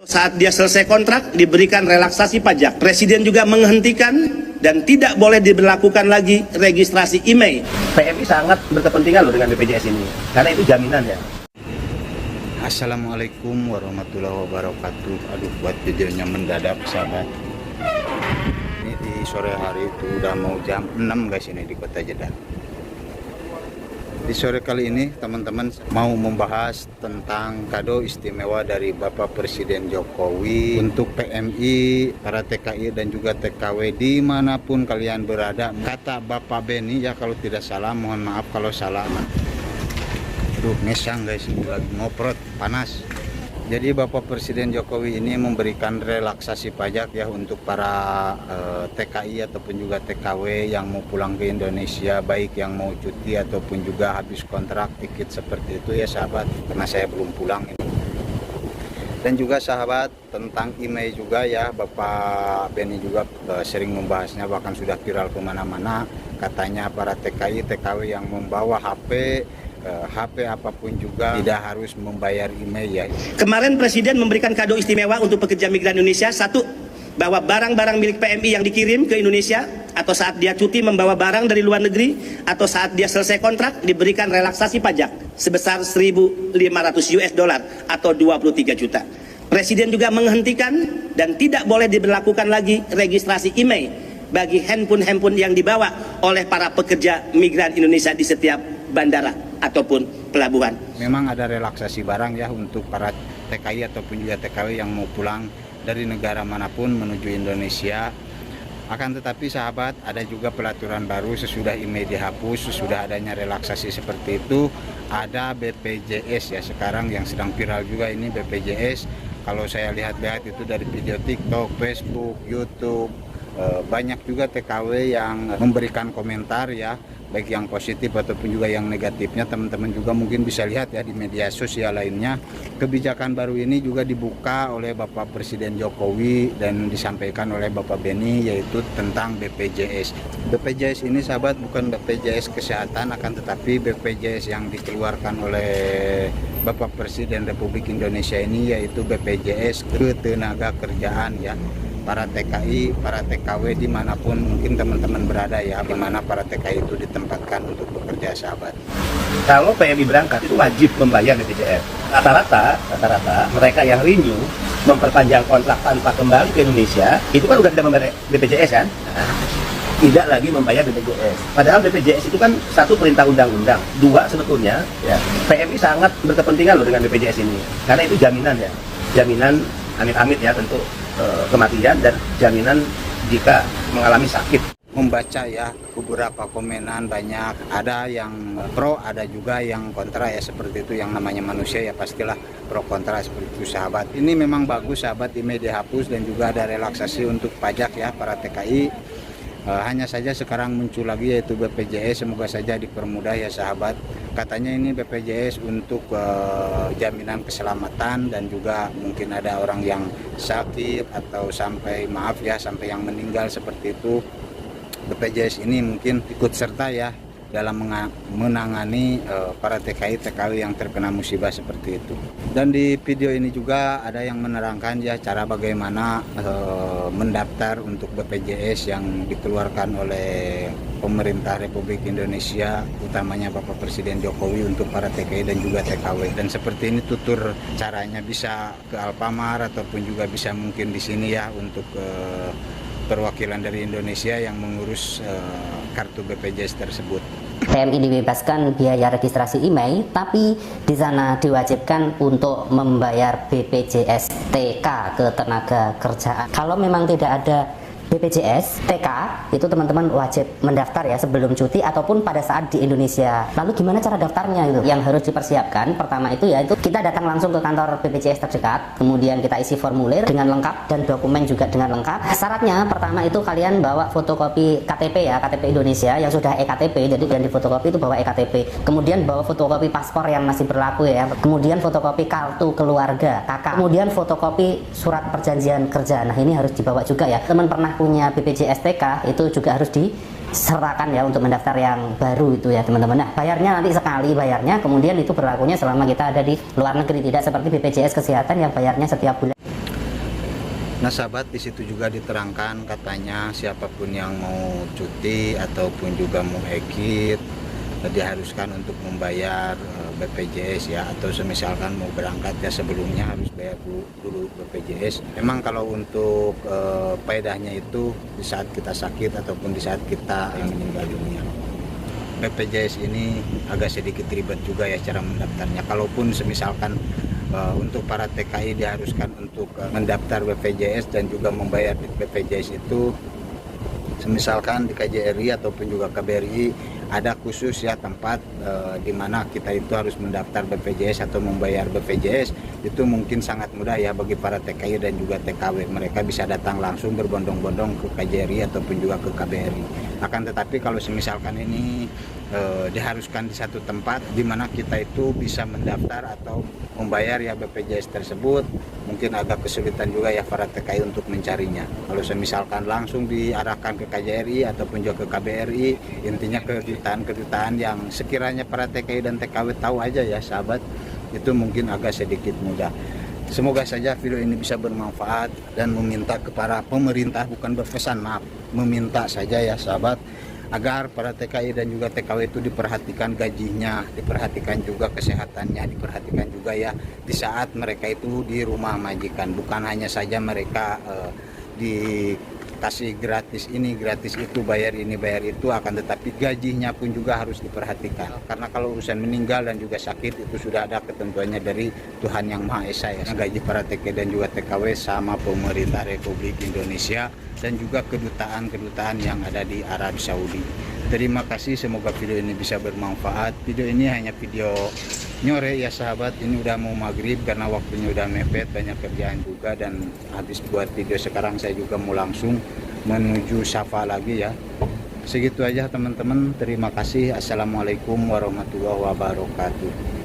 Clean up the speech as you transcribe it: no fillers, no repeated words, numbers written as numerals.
Saat dia selesai kontrak, diberikan relaksasi pajak. Presiden juga menghentikan dan tidak boleh diberlakukan lagi registrasi email. PMI sangat berkepentingan loh dengan BPJS ini, karena itu jaminan ya. Assalamualaikum warahmatullahi wabarakatuh. Aduh, buat videonya mendadak sahabat. Ini di sore hari itu udah mau jam 6 guys, ini di Kota Jeddah. Di sore kali ini teman-teman mau membahas tentang kado istimewa dari Bapak Presiden Jokowi untuk PMI, para TKI dan juga TKW dimanapun kalian berada. Kata Bapak Beni ya kalau tidak salah, mohon maaf kalau salah. Aduh, ngesang guys, ini lagi ngoprot, panas. Jadi Bapak Presiden Jokowi ini memberikan relaksasi pajak ya untuk para TKI ataupun juga TKW yang mau pulang ke Indonesia, baik yang mau cuti ataupun juga habis kontrak tiket seperti itu ya sahabat, karena saya belum pulang ini. Dan juga sahabat tentang email juga ya, Bapak Beni juga sering membahasnya, bahkan sudah viral kemana-mana. Katanya para TKI, TKW yang membawa HP apapun juga tidak harus membayar email ya. Kemarin Presiden memberikan kado istimewa untuk pekerja migran Indonesia. Satu, bahwa barang-barang milik PMI yang dikirim ke Indonesia atau saat dia cuti membawa barang dari luar negeri atau saat dia selesai kontrak diberikan relaksasi pajak sebesar 1.500 US dollar atau 23 juta. Presiden juga menghentikan dan tidak boleh diberlakukan lagi registrasi email bagi handphone yang dibawa oleh para pekerja migran Indonesia di setiap bandara ataupun pelabuhan. Memang ada relaksasi barang ya untuk para TKI ataupun juga TKW yang mau pulang dari negara manapun menuju Indonesia. Akan tetapi sahabat, ada juga pelaturan baru sesudah email dihapus, sesudah adanya relaksasi seperti itu, ada BPJS ya sekarang yang sedang viral juga ini BPJS. Kalau saya lihat-lihat itu dari video TikTok, Facebook, YouTube, banyak juga TKW yang memberikan komentar ya, baik yang positif ataupun juga yang negatifnya. Teman-teman juga mungkin bisa lihat ya di media sosial lainnya. Kebijakan baru ini juga dibuka oleh Bapak Presiden Jokowi dan disampaikan oleh Bapak Beni, yaitu tentang BPJS. BPJS ini sahabat bukan BPJS kesehatan, akan tetapi BPJS yang dikeluarkan oleh Bapak Presiden Republik Indonesia ini yaitu BPJS Ketenaga Kerjaan ya. Para TKI, para TKW dimanapun mungkin teman-teman berada ya, dimana para TKI itu ditempatkan untuk bekerja sahabat. Kalau PMI berangkat itu wajib membayar BPJS. Rata-rata mereka yang renew memperpanjang kontrak tanpa kembali ke Indonesia itu kan udah tidak membayar BPJS kan? Tidak lagi membayar BPJS. Padahal BPJS itu kan satu perintah undang-undang, dua sebetulnya ya, PMI sangat berkepentingan loh dengan BPJS ini, karena itu jaminan ya, jaminan amit-amit ya tentu kematian dan jaminan jika mengalami sakit. Membaca ya beberapa komenan banyak, ada yang pro, ada juga yang kontra ya, seperti itu yang namanya manusia ya, pastilah pro kontra seperti itu sahabat. Ini memang bagus sahabat, email dihapus dan juga ada relaksasi untuk pajak ya para TKI. Hanya saja sekarang muncul lagi yaitu BPJS, semoga saja dipermudah ya sahabat. Katanya ini BPJS untuk jaminan keselamatan dan juga mungkin ada orang yang sakit atau sampai maaf ya sampai yang meninggal seperti itu. BPJS ini mungkin ikut serta ya dalam menangani para TKI TKW yang terkena musibah seperti itu. Dan di video ini juga ada yang menerangkan ya cara bagaimana mendaftar untuk BPJS yang dikeluarkan oleh pemerintah Republik Indonesia, utamanya Bapak Presiden Jokowi untuk para TKI dan juga TKW. Dan seperti ini tutur caranya, bisa ke Alfamart ataupun juga bisa mungkin di sini ya untuk perwakilan dari Indonesia yang mengurus kartu BPJS tersebut. PMI dibebaskan biaya registrasi email, tapi di sana diwajibkan untuk membayar BPJS TK ketenaga kerjaan. Kalau memang tidak ada BPJS TK, itu teman-teman wajib mendaftar ya sebelum cuti ataupun pada saat di Indonesia. Lalu gimana cara daftarnya itu? Yang harus dipersiapkan pertama itu ya itu kita datang langsung ke kantor BPJS terdekat, kemudian kita isi formulir dengan lengkap dan dokumen juga dengan lengkap. Syaratnya pertama itu kalian bawa fotokopi KTP ya, KTP Indonesia yang sudah eKTP, jadi yang difotokopi itu bawa eKTP. Kemudian bawa fotokopi paspor yang masih berlaku ya. Kemudian fotokopi kartu keluarga KK. Kemudian fotokopi surat perjanjian kerja. Nah, ini harus dibawa juga ya. Teman pernah punya BPJS TK itu juga harus disertakan ya untuk mendaftar yang baru itu ya teman-teman. Nah, bayarnya nanti sekali bayarnya, kemudian itu berlakunya selama kita ada di luar negeri, tidak seperti BPJS kesehatan yang bayarnya setiap bulan. Nah sahabat, di situ juga diterangkan katanya siapapun yang mau cuti ataupun juga mau ekit diharuskan untuk membayar BPJS ya, atau semisalkan mau berangkat ya sebelumnya harus bayar dulu BPJS. Memang kalau untuk faedahnya itu di saat kita sakit ataupun di saat kita meninggal dunia. BPJS ini agak sedikit ribet juga ya cara mendaftarnya. Kalaupun semisalkan untuk para TKI diharuskan untuk mendaftar BPJS dan juga membayar BPJS itu, semisalkan di KJRI ataupun juga KBRI ada khusus ya tempat di mana kita itu harus mendaftar BPJS atau membayar BPJS. Itu mungkin sangat mudah ya bagi para TKI dan juga TKW. Mereka bisa datang langsung berbondong-bondong ke KJRI ataupun juga ke KBRI. Akan tetapi kalau semisalkan ini diharuskan di satu tempat di mana kita itu bisa mendaftar atau membayar ya BPJS tersebut, mungkin agak kesulitan juga ya para TKI untuk mencarinya. Kalau semisalkan langsung diarahkan ke KJRI ataupun juga ke KBRI, intinya kedutaan yang sekiranya para TKI dan TKW tahu aja ya sahabat, itu mungkin agak sedikit mudah. Semoga saja video ini bisa bermanfaat dan meminta kepada pemerintah, bukan berpesan, maaf, meminta saja ya sahabat, agar para TKI dan juga TKW itu diperhatikan gajinya, diperhatikan juga kesehatannya, diperhatikan juga ya di saat mereka itu di rumah majikan. Bukan hanya saja mereka dikasih gratis ini, gratis itu, bayar ini, bayar itu, akan tetapi gajinya pun juga harus diperhatikan. Karena kalau urusan meninggal dan juga sakit itu sudah ada ketentuannya dari Tuhan Yang Maha Esa ya. Gaji para TKI dan juga TKW sama pemerintah Republik Indonesia dan juga kedutaan-kedutaan yang ada di Arab Saudi. Terima kasih, semoga video ini bisa bermanfaat. Video ini hanya video nyore ya sahabat, ini udah mau maghrib karena waktunya udah mepet, banyak kerjaan juga, dan habis buat video sekarang saya juga mau langsung menuju Safa lagi ya. Segitu aja teman-teman, terima kasih. Assalamualaikum warahmatullahi wabarakatuh.